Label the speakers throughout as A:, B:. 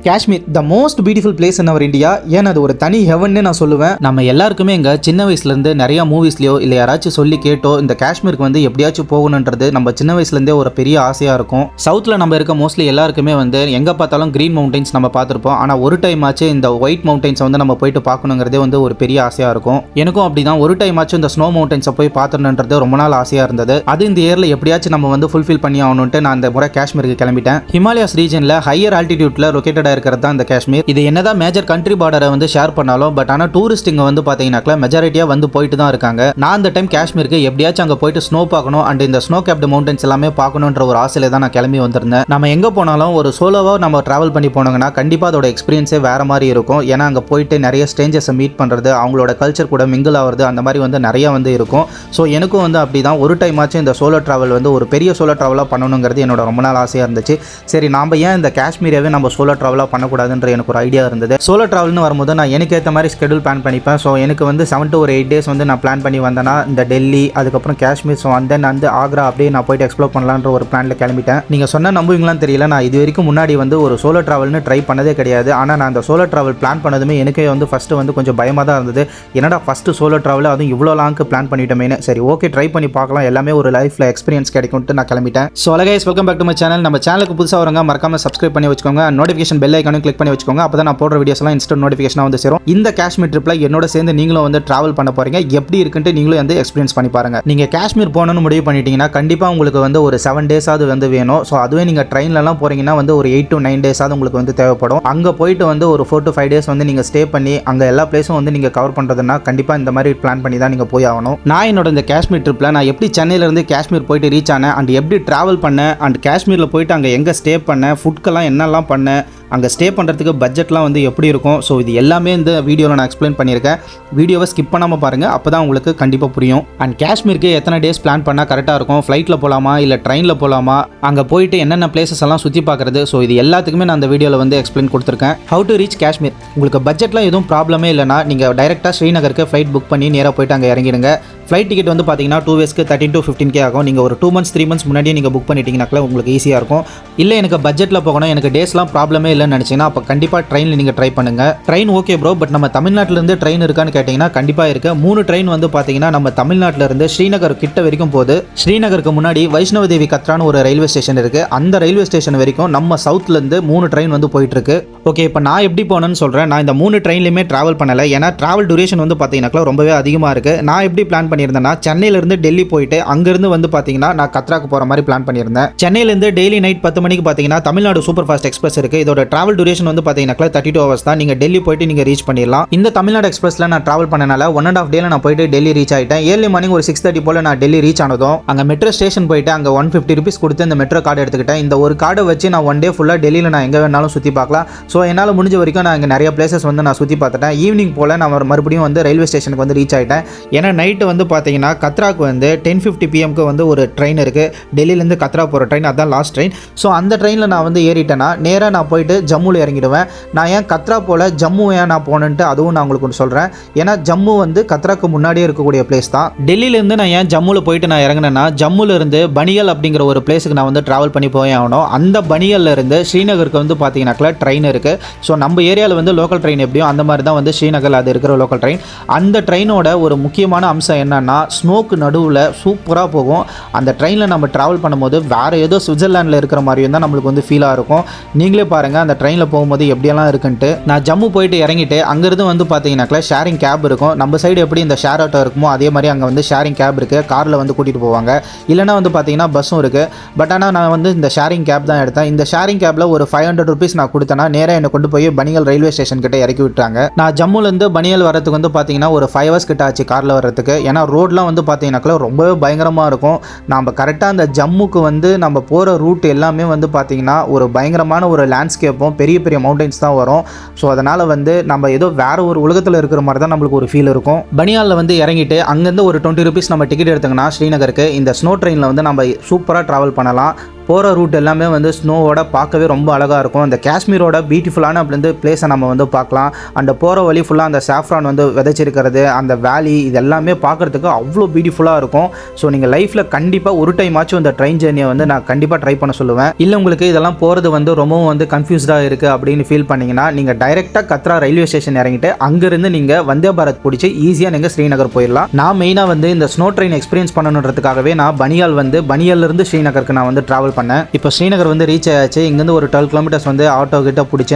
A: Kashmir the most beautiful place in our India. ஏன்னா அது ஒரு தனி ஹெவன்னு நான் சொல்லுவேன். நம்ம எல்லாருக்குமே எங்க சின்ன வயசுலேருந்து நிறைய மூவிஸ்லையோ இல்லை யாராச்சும் சொல்லி கேட்டோ இந்த காஷ்மீருக்கு வந்து எப்படியாச்சும் போகணுன்றது நம்ம சின்ன வயசுலேருந்தே ஒரு பெரிய ஆசையாக இருக்கும். சவுத்தில் நம்ம இருக்க மோஸ்ட்லி எல்லாருக்குமே வந்து எங்கே பார்த்தாலும் க்ரீன் மவுண்டைன்ஸ் நம்ம பார்த்துருப்போம். ஆனால் ஒரு டைம் ஆச்சு இந்த ஒயிட் மவுண்டைன்ஸை வந்து நம்ம போயிட்டு பார்க்கணுங்கிறதே வந்து ஒரு பெரிய ஆசையாக இருக்கும். எனக்கும் அப்படி தான் ஒரு டைம் ஆச்சு இந்த ஸ்னோ மவுண்டைன்ஸை போய் பார்த்துணுன்றது ரொம்ப நாள் ஆசையாக இருந்தது. அது இந்த இயரில் எப்படியாச்சும் நம்ம வந்து ஃபுல்ஃபில் பண்ணி ஆகணுன்ட்டு நான் இந்த முறை காஷ்மீருக்கு கிளம்பிட்டேன். ஹிமாலயாஸ் ரீஜனில் ஹையர் ஆல்டிடியூட்ல லொகேட்டடாக இருக்கிறது தான் இந்த காஷ்மீர். இது என்னதான் மேஜர் கண்ட்ரி பார்டரை வந்து ஷேர் பண்ணாலும் பட் ஆனால் டூரிஸ்ட் இங்கே வந்து பார்த்தீங்கன்னாக்கா மெஜாரிட்டியாக வந்து போயிட்டு தான் இருக்காங்க. நான் அந்த டைம் காஷ்மீருக்கு எப்படியாச்சும் அங்கே போயிட்டு ஸ்னோ பார்க்கணும் அண்ட் இந்த ஸ்னோ கேப்டு மவுண்டன்ஸ் எல்லாமே பார்க்கணுன்ற ஒரு ஆசையில தான் நான் கிளம்பி வந்திருந்தேன். நம்ம எங்கே போனாலும் ஒரு சோலோவாக நம்ம ட்ராவல் பண்ணி போனோங்கன்னா கண்டிப்பாக அதோட எக்ஸ்பீரியன்ஸே வேற மாதிரி இருக்கும். ஏன்னா அங்கே போயிட்டு நிறைய ஸ்ட்ரேஞ்சர்ஸை மீட் பண்ணுறது, அவங்களோட கல்ச்சர் கூட மிங்கிள் ஆகிறது, அந்த மாதிரி வந்து நிறைய வந்து இருக்கும். ஸோ எனக்கும் வந்து அப்படி தான் ஒரு டைம் ஆச்சு இந்த சோலோ ட்ராவல் வந்து ஒரு பெரிய சோலோ ட்ராவலாக பண்ணணுங்கிறது என்னோட ரொம்ப நாள் ஆசையாக இருந்துச்சு. சரி நாம் ஏன் இந்த காஷ்மீராவே நம்ம சோலோ ட்ராவலாக பண்ணக்கூடாதுன்ற எனக்கு ஒரு ஐடியா இருந்தது. சோலோ ட்ராவல்னு வரும்போது நான் எனக்கு ஏற்ற மாதிரி ஸ்கெடியூல் பிளான் பண்ணிப்பேன். ஸோ எனக்கு வந்து 7 to 8 days வந்து நான் பிளான் பண்ணி வந்தேன்னா இந்த டெல்லி அதுக்கப்புறம் காஷ்மீர், ஸோ அந்த வந்து ஆக்ரா அப்படியே நான் போயிட்டு எக்ஸ்ப்ளோர் பண்ணலான்ற ஒரு பிளானில் கிளம்பிட்டேன். நீங்கள் சொன்ன நம்புவீங்களான்னு தெரியல, நான் இது வரைக்கும் முன்னாடி வந்து ஒரு சோலோ ட்ராவல்னு ட்ரை பண்ணதே கிடையாது. ஆனால் நான் அந்த சோலோ ட்ராவல் பிளான் பண்ணதுமே எனக்கே வந்து ஃபஸ்ட்டு வந்து கொஞ்சம் பயமாக தான் இருந்தது. என்னடா ஃபஸ்ட்டு சோலோ ட்ராவல் அதுவும் இவ்வளோ லாங்க்கு பிளான் பண்ணிட்டோமேனு. சரி ஓகே ட்ரை பண்ணி பார்க்கலாம், எல்லாமே ஒரு லைஃப்பில் எக்ஸ்பீரியன்ஸ் கிடைக்கும்ட்டு நான் கிளம்பிட்டேன். So guys welcome back to my channel. நம்ம சேனலுக்கு புதுசாக வரவங்க மறக்காம சப்ஸ்கிரைப் பண்ணி வச்சுக்கோங்க. நோட்டிஃபிகேஷன் பெல் ஐக்கானும் கிளிக் பண்ணி வச்சுக்கோங்க. அப்போ தான் நான் போடுற வீடியோஸ்லாம் இன்ஸ்டன்ட் நோட்டிஃபிகேஷனாக வந்து சேரும். இந்த காஷ்மீர் ட்ரிப்பில் என்னோட சேர்ந்து நீங்களும் வந்து ட்ராவல் பண்ண போறீங்க. எப்படி இருக்குன்ட்டு நீங்களும் வந்து எக்ஸ்பீரியன்ஸ் பண்ணி பாருங்க. நீங்கள் காஷ்மீர் போகணும்னு முடிவு பண்ணிட்டீங்கன்னா கண்டிப்பாக உங்களுக்கு வந்து ஒரு 7 days வந்து வேணும். ஸோ அதுவே நீங்கள் ட்ரெயின்லலாம் போறீங்கன்னா வந்து ஒரு 8 to 9 days உங்களுக்கு வந்து தேவைப்படும். அங்கே போயிட்டு வந்து ஒரு 4 to 5 days வந்து நீங்கள் ஸ்டே பண்ணி அங்கே எல்லா பிளேஸும் வந்து நீங்கள் கவர் பண்ணுறதுனா கண்டிப்பாக இந்த மாதிரி பிளான் பண்ணி தான் நீங்கள் போய் ஆகணும். நான் என்னோட இந்த காஷ்மீர் ட்ரிப்பில் நான் எப்படி சென்னையிலேருந்து காஷ்மீர் போயிட்டு ரீச் ஆனேன் அண்ட் எப்படி ட்ராவல் பண்ணேன் அண்ட் காஷ்மீரில் போயிட்டு அங்கே எங்கே ஸ்டே பண்ணேன், ஃபுட்க்கெல்லாம் என்னெல்லாம் பண்ணேன், அங்கே ஸ்டே பண்ணுறதுக்கு பட்ஜெட்லாம் வந்து எப்படி இருக்கும், ஸோ இது எல்லாமே இந்த வீடியோவில் நான் எக்ஸ்பிளைன் பண்ணியிருக்கேன். வீடியோவை ஸ்கிப் பண்ணாமல் பாருங்கள், அப்போ தான் உங்களுக்கு கண்டிப்பாக புரியும். அண்ட் காஷ்மீருக்கு எத்தனை டேஸ் பிளான் பண்ணால் கரெக்டாக இருக்கும், ஃப்ளைட்டில் போகலாமா இல்லை ட்ரெயினில் போகலாமா, அங்கே போயிட்டு என்னென்ன பிளேசஸ் எல்லாம் சுற்றி பார்க்குறது, ஸோ இது எல்லாத்துக்குமே நான் அந்த வீடியோவில் வந்து எக்ஸ்பிளைன் கொடுத்துருக்கேன். How to reach Kashmir. உங்களுக்கு பட்ஜெட்லாம் எதுவும் ப்ராப்ளமே இல்லைனா நீங்கள் டைரெக்டாக ஸ்ரீநகருக்கு ஃப்ளைட் புக் பண்ணி நேராக போயிட்டு அங்கே இறங்கிடுங்க. ஃப்ளைட் டிக்கெட் வந்து பார்த்தீங்கன்னா 2 daysக்கு 13 to 15K ஆகும். நீங்கள் ஒரு 2 months 3 months முன்னாடியே நீங்கள் புக் பண்ணிட்டீங்கனாக்கா உங்களுக்கு ஈஸியாக இருக்கும். இல்லை எனக்கு பட்ஜெட்டில் போகணும், எனக்கு டேஸ்லாம் ப்ராப்ளமே இல்லைன்னு நினச்சிங்கன்னா அப்போ கண்டிப்பாக ட்ரெயினில் நீங்கள் ட்ரை பண்ணுங்கள். ட்ரெயின் ஓகே ப்ரோ, பட் நம்ம தமிழ்நாட்டிலேருந்து ட்ரெயின் இருக்கான்னு கேட்டிங்கன்னா கண்டிப்பாக இருக்குது. 3 ட்ரெயின் வந்து பார்த்தீங்கன்னா நம்ம தமிழ்நாட்டிலேருந்து ஸ்ரீநகர் கிட்ட வரைக்கும் போகுது. ஸ்ரீநகருக்கு முன்னாடி வைஷ்ணவ தேவி கத்ரான்னு ஒரு ரயில்வே ஸ்டேஷன் இருக்குது. அந்த ரயில்வே ஸ்டேஷன் வரைக்கும் நம்ம சவுத்லேருந்து 3 ட்ரெயின் வந்து போயிட்டுருக்கு. ஓகே, இப்போ நான் எப்படி போனேன்னு சொல்கிறேன். நான் இந்த 3 ட்ரெயின்லையுமே ட்ராவல் பண்ணலை. ஏன்னா ட்ராவல் டூரேஷன் வந்து பார்த்தீங்கன்னாக்கா ரொம்பவே அதிகமாக இருக்குது. நான் எப்படி பிளான் பண்ணியிருந்தேன்னா சென்னையிலேருந்து டெல்லி போயிட்டு அங்கேருந்து வந்து பார்த்தீங்கன்னா நான் கத்ராக்கு போகிற மாதிரி பிளான் பண்ணியிருந்தேன். சென்னையிலேருந்து டெய்லி நைட் 10 மணிக்கு பார்த்தீங்கன்னா தமிழ்நாடு சூப்பர் ஃபாஸ்ட் எக்ஸ்பிரஸ் இருக்குது. இதோட ட்ராவல் டூரேஷன் வந்து பார்த்தீங்கன்னா 32 hours தான். நீங்கள் டெல்லி போயிட்டு நீங்கள் ரீச் பண்ணிடலாம். இந்த தமிழ்நாடு எக்ஸ்பிரஸில் நான் ட்ராவல் பண்ணனால 1.5 days நான் போயிட்டு டெல்லி ரீச் ஆகிட்டேன். ஏர்லி மார்னிங் ஒரு 6:30 போல் நான் டெல்லி ரீச் ஆனதும் அங்கே மெட்ரோ ஸ்டேஷன் போயிட்டு அங்கே 150 rupees கொடுத்து இந்த மெட்ரோ கார்டு எடுத்துக்கிட்டேன். இந்த ஒரு கார்டை வச்சு நான் 1 day ஃபுல்லாக டெல்லியில் நான் எங்கே வேணாலும் சுற்றி பார்க்கலாம். ஸோ என்னால் முடிஞ்ச வரைக்கும் நான் இங்கே நிறைய பிளேசஸ் வந்து நான் சுற்றி பார்த்துட்டேன். ஈவினிங் போல் நான் மறுபடியும் வந்து ரயில்வே ஸ்டேஷனுக்கு வந்து ரீச் ஆகிட்டேன். ஏன்னா நைட்டு வந்து பார்த்தீங்கன்னா கத்ராக்கு வந்து 10:50 PM வந்து ஒரு ட்ரெயின் இருக்குது. டெல்லியிலேருந்து கத்ரா போகிற ட்ரெயின், அதுதான் லாஸ்ட் ட்ரெயின். ஸோ அந்த ட்ரெயினில் நான் வந்து ஏறிட்டேன்னா நேராக நான் போயிட்டு ஜம்முவில் இறங்கிடுவேன். நான் ஏன் கத்ரா போல் ஜம்மு ஏன் நான் போனேன்ட்டு அதுவும் நான் உங்களுக்கு ஒன்று சொல்கிறேன். ஏன்னா ஜம்மு வந்து கத்ராக்கு முன்னாடியே இருக்கக்கூடிய பிளேஸ் தான். டெல்லியிலேருந்து நான் ஏன் ஜம்முவில் போயிட்டு நான் இறங்கினேன்னா ஜம்முலேருந்து பனியல் அப்படிங்கிற ஒரு பிளேஸுக்கு நான் வந்து ட்ராவல் பண்ணி போய் ஆகணும். அந்த பனியல்லேருந்து ஸ்ரீநகருக்கு வந்து பார்த்தீங்கன்னாக்கா ட்ரெயின் இருக்குது. ஸோ நம்ம ஏரியாவில் வந்து லோக்கல் ட்ரெயின் எப்படியும் அந்த மாதிரி தான் வந்து ஸ்ரீநகர் அது இருக்கிற லோக்கல் ட்ரெயின். அந்த ட்ரெயினோட ஒரு முக்கியமான அம்சம் என்னன்னா ஸ்னோக்கு நடுவில் சூப்பராக போகும். அந்த ட்ரெயினில் நம்ம ட்ராவல் பண்ணும்போது வேறு ஏதோ சுவிட்சர்லாண்டில் இருக்கிற மாதிரியும் தான் நம்மளுக்கு வந்து ஃபீலாக இருக்கும். நீங்களே பாருங்கள் அந்த ட்ரெயினில் போகும்போது எப்படியெல்லாம் இருக்குன்ட்டு. நான் ஜம்மு போயிட்டு இறங்கிட்டு அங்கேருந்து வந்து பார்த்தீங்கன்னாக்கா ஷேரிங் கேப் இருக்கும். நம்ம சைடு எப்படி இந்த ஷேர் ஆட்டோ இருக்குமோ அதே மாதிரி அங்கே வந்து ஷேரிங் கேப் இருக்குது. காரில் வந்து கூட்டிகிட்டு போவாங்க. இல்லைனா வந்து பார்த்தீங்கன்னா பஸ்ஸும் இருக்குது. பட் ஆனால் நான் வந்து இந்த ஷேரிங் கேப் தான் எடுத்தேன். இந்த ஷேரிங் கேப்பில் ஒரு 500 rupees நான் கொடுத்தேன்னா நேராக என்னை கொண்டு போய் பனியல் ரயில்வே ஸ்டேஷன் கிட்ட இறக்கி விட்டாங்க. நான் ஜம்முலேருந்து பனியல் வரதுக்கு வந்து பார்த்தீங்கன்னா ஒரு 5 hours கிட்ட ஆச்சு காரில் வர்றதுக்கு. ஏன்னா ரோட்லாம் வந்து பார்த்தீங்கன்னாக்கா ரொம்பவே பயங்கரமாக இருக்கும். நம்ம கரெக்டாக அந்த ஜம்முக்கு வந்து நம்ம போகிற ரூட் எல்லாமே வந்து பார்த்தீங்கன்னா ஒரு பயங்கரமான ஒரு லேண்ட்ஸ்கேப்பும் பெரிய பெரிய மவுண்டன்ஸ் தான் வரும். ஸோ அதனால் வந்து நம்ம ஏதோ வேறு ஒரு உலகத்தில் இருக்கிற மாதிரி தான் நம்மளுக்கு ஒரு ஃபீல் இருக்கும். பனியாலில் வந்து இறங்கிட்டு அங்கேருந்து ஒரு 20 rupees நம்ம டிக்கெட் எடுத்தோங்கன்னா ஸ்ரீநகருக்கு இந்த ஸ்னோ ட்ரெயினில் வந்து நம்ம சூப்பராக ட்ராவல் பண்ணலாம். போகிற ரூட் எல்லாமே வந்து ஸ்னோவோட பார்க்கவே ரொம்ப அழகாக இருக்கும். அந்த காஷ்மீரோட பியூட்டிஃபுல்லான அப்படி பிளேஸை நம்ம வந்து பார்க்கலாம். அந்த போகிற வழி ஃபுல்லாக அந்த சாஃப்ரான் வந்து விதைச்சிருக்கிறது, அந்த வேலி, இது எல்லாமே பார்க்குறதுக்கு அவ்வளோ பியூட்டிஃபுல்லாக இருக்கும். ஸோ நீங்கள் லைஃப்பில் கண்டிப்பாக ஒரு டைம் ஆச்சும் இந்த ட்ரெயின் ஜேர்னியை வந்து நான் கண்டிப்பாக ட்ரை பண்ண சொல்லுவேன். இல்லை உங்களுக்கு இதெல்லாம் போகிறது வந்து ரொம்பவும் வந்து கன்ஃபியூஸ்டாக இருக்குது அப்படின்னு ஃபீல் பண்ணிங்கன்னா நீங்கள் டைரெக்டாக கத்ரா ரயில்வே ஸ்டேஷன் இறங்கிட்டு அங்கேருந்து நீங்கள் வந்தே பாரத் பிடிச்சி ஈஸியாக நீங்கள் ஸ்ரீநகர் போயிடலாம். நான் மெயினாக வந்து இந்த ஸ்னோ ட்ரெயின் எக்ஸ்பீரியன்ஸ் பண்ணணுன்றதுக்காகவே நான் பனியாலிருந்து ஸ்ரீநகருக்கு நான் வந்து ட்ராவல் பண்ணேன். இப்போ ஸ்ரீநகர் வந்து ரீச் ஆயாச்சு. இங்கேருந்து ஒரு 12 கிலோமீட்டர்ஸ் வந்து ஆட்டோ கிட்ட பிடிச்சி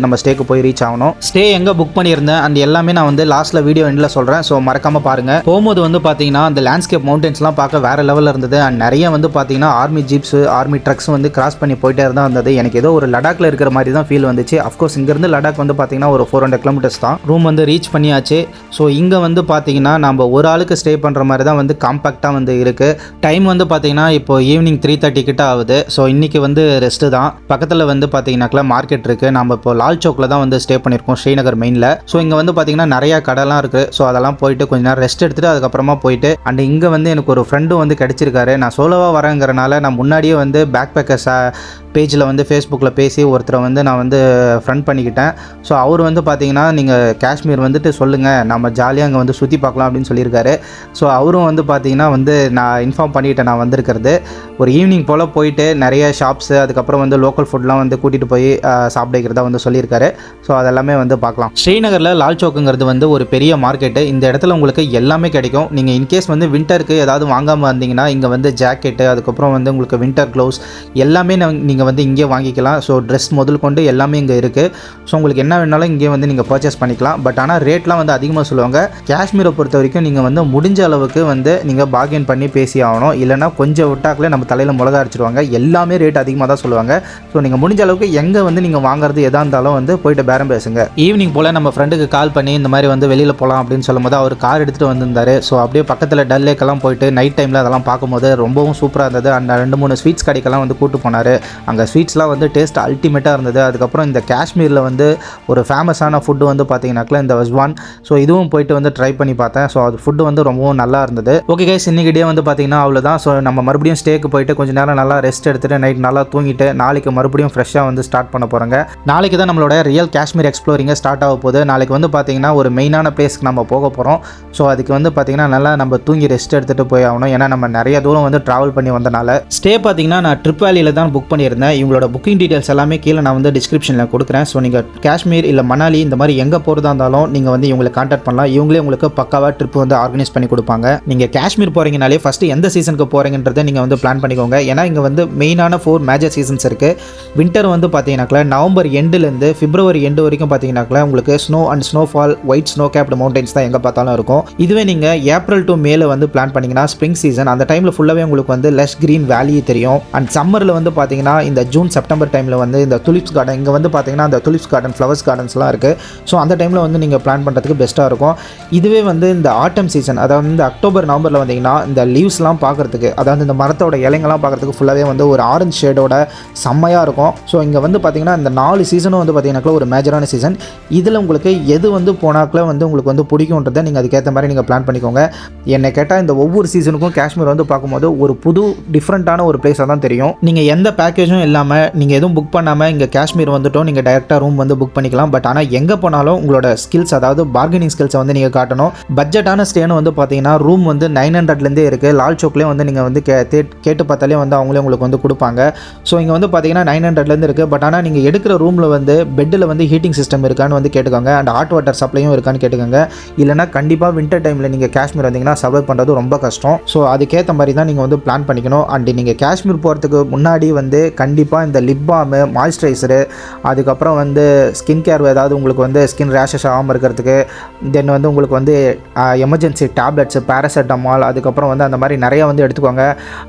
A: நம்ம ஸ்டேக்கு போய் ரீச் ஆகணும். ஸ்டே எங்கே புக் பண்ணியிருந்தேன் அந்த எல்லாமே நான் வந்து லாஸ்ட்டில் வீடியோ எண்டில் சொல்கிறேன். ஸோ மறக்காமல் பாருங்கள். போகும்போது வந்து பார்த்தீங்கன்னா அந்த லேண்ட்ஸ்கேப் மவுண்டன்ஸ்லாம் பார்க்க வேறு லெவலில் இருந்தது. அண்ட் நிறைய வந்து பார்த்தீங்கன்னா ஆர்மி ஜீப்ஸ், ஆர்மி ட்ரக்ஸ் வந்து கிராஸ் பண்ணி போயிட்டே தான் இருந்தது. எனக்கு ஏதோ ஒரு லடாக்ல இருக்கிற மாதிரி தான் ஃபீல் வந்துச்சு. அஃப்கோர்ஸ் இங்கேருந்து லடாக் வந்து பார்த்தீங்கன்னா ஒரு 400 கிலோமீட்டர்ஸ் தான். ரூம் வந்து ரீச் பண்ணியாச்சு. ஸோ இங்கே வந்து பார்த்தீங்கன்னா நம்ம ஒரு ஆளுக்கு ஸ்டே பண்ணுற மாதிரி தான் வந்து காம்பேக்டாக வந்து இருக்குது. டைம் வந்து பார்த்தீங்கன்னா இப்போ ஈவினிங் 3:30 கிட்ட ஆகுது. ஸோ இன்றைக்கி வந்து ரெஸ்ட்டு தான். பக்கத்தில் வந்து பார்த்தீங்கன்னாக்கா மார்க்கெட் இருக்குது. நம்ம இப்போ லால் சௌக்கில் தான் வந்து ஸ்டே பண்ணியிருக்கோம் ஸ்ரீநகர் மெயினில். ஸோ இங்கே வந்து பார்த்தீங்கன்னா நிறையா கடைலாம் இருக்குது. ஸோ அதெல்லாம் போயிட்டு கொஞ்ச நேரம் ரெஸ்ட் எடுத்துகிட்டு அதுக்கப்புறமா போயிட்டு அண்ட் இங்கே வந்து எனக்கு ஒரு ஃப்ரெண்டும் வந்து கிடச்சிருக்காரு. நான் சோலோவாக வரேங்கிறனால நான் முன்னாடியே வந்து பேக் பேக்கர்ஸ் பேஜில் வந்து ஃபேஸ்புக்கில் பேசி ஒருத்தரை வந்து நான் வந்து ஃப்ரெண்ட் பண்ணிக்கிட்டேன். ஸோ அவர் வந்து பார்த்தீங்கன்னா நீங்கள் காஷ்மீர் வந்துட்டு சொல்லுங்கள், நம்ம ஜாலியாக அங்கே வந்து சுற்றி பார்க்கலாம் அப்படின்னு சொல்லியிருக்காரு. ஸோ அவரும் வந்து பார்த்தீங்கன்னா வந்து நான் இன்ஃபார்ம் பண்ணிவிட்டேன் நான் வந்திருக்கிறது. ஒரு ஈவினிங் போல் போயிட்டு நிறைய ஷாப்ஸு அதுக்கப்புறம் வந்து லோக்கல் ஃபுட்லாம் வந்து கூட்டிகிட்டு போய் சாப்பிடுக்கிறதா வந்து சொல்லியிருக்காரு. ஸோ அதெல்லாமே வந்து பார்க்கலாம். ஸ்ரீநகரில் லால் சௌக்குங்கிறது வந்து ஒரு பெரிய மார்க்கெட்டு. இந்த இடத்துல உங்களுக்கு எல்லாமே கிடைக்கும். நீங்கள் இன்கேஸ் வந்து வின்டருக்கு ஏதாவது வாங்காமல் இருந்தீங்கன்னா இங்கே வந்து ஜாக்கெட்டு அதுக்கப்புறம் வந்து உங்களுக்கு வின்டர் க்ளவுஸ் எல்லாமே நீங்கள் வந்து இங்கே வாங்கிக்கலாம். ஸோ ட்ரெஸ் முதல் கொண்டு எல்லாமே இங்கே இருக்குது. ஸோ உங்களுக்கு என்ன வேணாலும் இங்கே வந்து நீங்கள் பர்ச்சேஸ் பண்ணிக்கலாம். பட் ஆனால் ரேட்லாம் வந்து அதிகமாக சொல்லுவாங்க. காஷ்மீரை பொறுத்த வரைக்கும் நீங்கள் வந்து முடிஞ்ச அளவுக்கு வந்து நீங்கள் பார்கெயின் பண்ணி பேசி ஆகணும். இல்லைனா கொஞ்சம் விட்டாக்களே நம்ம தலையில் மிளகா அரைச்சிடுவாங்க. எல்லாமே ரேட் அதிகமாக தான் சொல்லுவாங்க. ஸோ நீங்கள் முடிஞ்ச அளவுக்கு எங்கே வந்து நீங்கள் வாங்குறது எதாக இருந்தாலும் வந்து போயிட்டு பேரம் பேசுங்க. ஈவினிங் போல் நம்ம ஃப்ரெண்டுக்கு கால் பண்ணி இந்த மாதிரி வந்து வெளியில் போகலாம் அப்படின்னு சொல்லும்போது அவர் கார் எடுத்துகிட்டு வந்திருந்தார். ஸோ அப்படியே பக்கத்தில் டல் லேக்கெல்லாம் போயிட்டு நைட் டைமில் அதெல்லாம் பார்க்கும்போது ரொம்பவும் சூப்பராக இருந்தது. அந்த 2-3 ஸ்வீட்ஸ் கடைக்கெல்லாம் வந்து கூட்டு போனார். அங்கே ஸ்வீட்ஸ்லாம் வந்து டேஸ்ட் அல்டிமேட்டாக இருந்தது. அதுக்கப்புறம் இந்த காஷ்மீரில் வந்து ஒரு ஃபேமஸான ஃபுட்டு வந்து பார்த்தீங்கன்னாக்கா இந்த வஸ்வான். ஸோ இதுவும் போயிட்டு வந்து ட்ரை பண்ணி பார்த்தேன். ஸோ அது ஃபுட்டு வந்து ரொம்பவும் நல்லா இருந்தது. ஓகே கைஸ், இன்னைக்கு டே வந்து பார்த்தீங்கன்னா அவ்வளோதான். ஸோ நம்ம மறுபடியும் ஸ்டேக்கு போயிட்டு கொஞ்சம் நேரம் நல்லா ரெஸ்ட் எடுத்துகிட்டு நைட் நல்லா தூங்கிட்டு நாளைக்கு மறுபடியும் ஃப்ரெஷ்ஷாக வந்து ஸ்டார்ட் பண்ண போகிறோங்க. நாளைக்கு தான் நம்மளோட ரியல் காஷ்மீர் எக்ஸ்ப்ளோரிங்கை ஸ்டார்ட் ஆக போகுது. நாளைக்கு வந்து பார்த்தீங்கன்னா ஒரு மெயினான பிளேஸ்க்கு நம்ம போக போகிறோம். ஸோ அதுக்கு வந்து பார்த்தீங்கன்னா நல்லா நம்ம தூங்கி ரெஸ்ட் எடுத்துகிட்டு போய் ஆகணும். ஏன்னா நம்ம நிறைய தூரம் வந்து ட்ராவல் பண்ணி வந்தனால. ஸ்டே பார்த்தீங்கன்னா நான் ட்ரிப் வேலியில் தான் புக் பண்ணியிருந்தேன். இவங்களோட புக்கிங் டீட்டெயில்ஸ் எல்லாமே கீழே நான் வந்து டிஸ்கிரிப்ஷனில் கொடுக்குறேன். ஸோ நீங்கள் காஷ்மீர் இல்லை மணாலி இந்த மாதிரி எங்கே போகிறதா இருந்தாலும் நீங்கள் வந்து இவங்களை கான்டாக்ட் பண்ணலாம். இவங்களே உங்களுக்கு பக்காவாக ட்ரிப் வந்து ஆர்கனைஸ் பண்ணி கொடுப்பாங்க. நீங்கள் காஷ்மீர் போகிறீங்கனாலே ஃபஸ்ட்டு எந்த சீசனுக்கு போகிறீங்கன்றதை நீங்கள் வந்து பிளான் பண்ணிக்கோங்க. ஏன்னா இங்கே வந்து மெயினான 4 மேஜர் சீசன்ஸ் இருக்குது. வின்டர் வந்து பார்த்தீங்கன்னாக்கா நவம்பர் எண்டுலேருந்து பிப்ரவரி எண்டு வரைக்கும் பார்த்தீங்கன்னாக்கா உங்களுக்கு snow and snowfall, white snow capped mountains தான் எங்கே பார்த்தாலும் இருக்கும். இதுவே நீங்கள் ஏப்ரல் டு மேல வந்து பிளான் பண்ணிங்கன்னா ஸ்ப்ரிங் சீசன், அந்த டைமில் ஃபுல்லாகவே உங்களுக்கு வந்து லஷ் க்ரீன் வேலி தெரியும். அண்ட் சம்மரில் வந்து பார்த்தீங்கன்னா இந்த ஜூன் செப்டம்பர் டைமில் வந்து இந்த துலிப்ஸ் கார்டன், இங்கே வந்து பார்த்தீங்கன்னா அந்த துலிப்ஸ் கார்டன், ஃப்ளவர்ஸ் கார்டன்ஸ்லாம் இருக்குது. ஸோ அந்த டைமில் வந்து நீங்கள் பிளான் பண்ணுறதுக்கு பெஸ்ட்டாக இருக்கும். இதுவே வந்து இந்த ஆட்டம் சீசன், அதாவது இந்த அக்டோபர் நவம்பரில் வந்தீங்கன்னா இந்த லீவ்ஸ்லாம் பார்க்குறதுக்கு, அதாவது இந்த மரத்தோட இலைங்கள்லாம் பார்க்குறதுக்கு ஃபுல்லாகவே வந்து ஒரு ஆரஞ்சு ஷேடோட செம்மையாக இருக்கும். ஸோ இங்கே வந்து பார்த்தீங்கன்னா இந்த 4 சீசனும் வந்து பார்த்தீங்கன்னாக்கா ஒரு மேஜரான சீசன். இதில் உங்களுக்கு எது வந்து போனாக்கில் வந்து உங்களுக்கு வந்து பிடிக்கும்ன்றதை நீங்கள் அதுக்கேற்ற மாதிரி நீங்கள் பிளான் பண்ணிக்கோங்க. என்னை கேட்டால் இந்த ஒவ்வொரு சீசனுக்கும் காஷ்மீர் வந்து பார்க்கும்போது ஒரு புது டிஃப்ரெண்ட்டான ஒரு பிளேஸாக தான் தெரியும். நீங்கள் எந்த பேக்கேஜும் இல்லாமல் நீங்கள் எதுவும் புக் பண்ணாமல் இங்கே காஷ்மீர் வந்துட்டோம் நீங்கள் டைரெக்டாக ரூம் வந்து புக் பண்ணிக்கலாம். பட் ஆனால் எங்கே போனாலும் உங்களோட ஸ்கில்ஸ், அதாவது பார்கெனிங் ஸ்கில்ஸை வந்து நீங்கள் காட்டணும். பட்ஜெட்டான ஸ்டேன்னு வந்து பார்த்தீங்கன்னா ரூம் வந்து 900லேருந்தே இருக்குது. லால் சௌக்லேயே வந்து நீங்கள் வந்து கேட்டு பார்த்தாலே வந்து அவங்களே உங்களுக்கு வந்து கொடுப்பாங்க. ஸோ இங்கே வந்து பார்த்தீங்கன்னா 900லேருந்து இருக்குது. பட் ஆனால் நீங்கள் எடுக்கிற ரூமில் வந்து பெட்டில் வந்து ஹீட்டிங் சிஸ்டம் இருக்கான்னு வந்து கேட்டுக்கோங்க. அண்ட் ஹாட் வாட்டர் சப்ளையும் இருக்கான்னு கேட்டுக்கோங்க. இல்லைனா கண்டிப்பாக வின்டர் டைமில் நீங்கள் காஷ்மீர் வந்தீங்கன்னா சர்வை பண்ணுறது ரொம்ப கஷ்டம். ஸோ அதுக்கேற்ற மாதிரி தான் நீங்கள் வந்து பிளான் பண்ணிக்கணும். அண்ட் நீங்கள் காஷ்மீர் போகிறதுக்கு முன்னாடி வந்து கண்டிப்பாக இந்த லிப் பாமு, மாய்ஸ்சரைசரு, அதுக்கப்புறம் வந்து ஸ்கின் கேர், ஏதாவது உங்களுக்கு வந்து ஸ்கின் ரேஷஸ் ஆகாமல் இருக்கிறதுக்கு, தென் வந்து உங்களுக்கு வந்து எமர்ஜென்சி டேப்லெட்ஸு, பேராசெட்டமால், அதுக்கப்புறம் வந்து அந்த மாதிரி நிறையா வந்து எடுத்துக்கோங்க.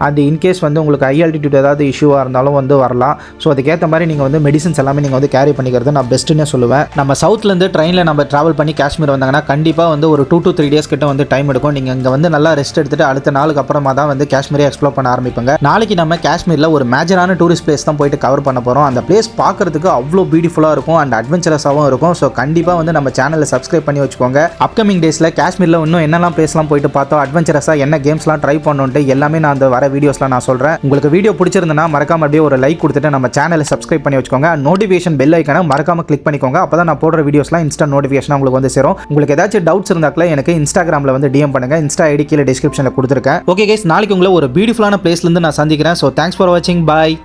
A: அது இன்கேஸ் வந்து உங்களுக்கு ஹை ஆல்டிடியூட் ஏதாவது இஷ்யூவாக இருந்தாலும் வந்து வரலாம். ஸோ அதுக்கேற்ற மாதிரி நீங்கள் வந்து மெடிசன்ஸ் எல்லாமே நீங்கள் வந்து கேரி பண்ணிக்கிறது நான் பெஸ்ட்டுன்னு சொல்லுவேன். நம்ம சவுத்லேருந்து ட்ரெயினில் நம்ம ட்ராவல் பண்ணி காஷ்மீர் வந்தாங்கன்னா கண்டிப்பாக வந்து ஒரு 2 to 3 days கிட்ட வந்து டைம் எடுக்கும். நீங்கள் இங்கே வந்து நல்லா ரெஸ்ட் எடுத்துகிட்டு அடுத்த நாளுக்கு அப்புறமா தான் வந்து காஷ்மீரை எக்ஸ்ப்ளோர் பண்ண ஆரம்பிப்பாங்க. நாளைக்கு நம்ம காஷ்மீரில் ஒரு மேஜரான டூரிஸ்ட் பிளேஸ் தான் போயிட்டு கவர் பண்ண போகிறோம். அந்த பிளேஸ் பார்க்குறதுக்கு அவ்வளோ பியூட்டிஃபுல்லாக இருக்கும் அண்ட் அட்வென்ச்சரஸாகவும் இருக்கும். ஸோ கண்டிப்பாக வந்து நம்ம சேனலை சப்ஸ்கிரைப் பண்ணி வச்சுக்கோங்க. அப்கமிங் டேஸில் காஷ்மீரில் இன்னும் என்னெல்லாம் பிளேஸ்லாம் போயிட்டு பார்த்தோம், அட்வென்ச்சரஸாக என்ன கேம்ஸ்லாம் ட்ரை பண்ணுன்ட்டு எல்லாமே நான் அந்த வர வீடியோஸ்லாம் நான் சொல்கிறேன். உங்களுக்கு வீடியோ வீடியோ பிடிச்சிருந்தனா மறக்காம அப்படியே ஒரு லைக் கொடுத்துட்டு நம்ம சேனலை சப்ஸ்கிரைப் பண்ணி வச்சுக்கோங்க. நோட்டிஃபிகேஷன் பெல் ஐக்கான மறக்காம கிளிக் பண்ணிக்கோங்க. அப்பதான் நான் போடுற வீடியோஸ்லாம் இன்ஸ்டன்ட் நோட்டிஃபிகேஷன் உங்களுக்கு வந்து சேரும். உங்களுக்கு ஏதாச்சும் டவுட்ஸ் இருந்தாக்கல எனக்கு இன்ஸ்டாகிராமில் வந்து டிஎம் பண்ணுங்க. இன்ஸ்டா ஐடி கீழே டிஸ்கிரிப்ஷனில் கொடுத்துருக்கேன். ஓகே கைஸ், நாளைக்கு உங்களை ஒரு பியூட்டிஃபுல்லான பிளேஸ்லேருந்து நான் சந்திக்கிறேன். ஸோ தேங்க்ஸ் ஃபார் வாட்சிங். பாய்.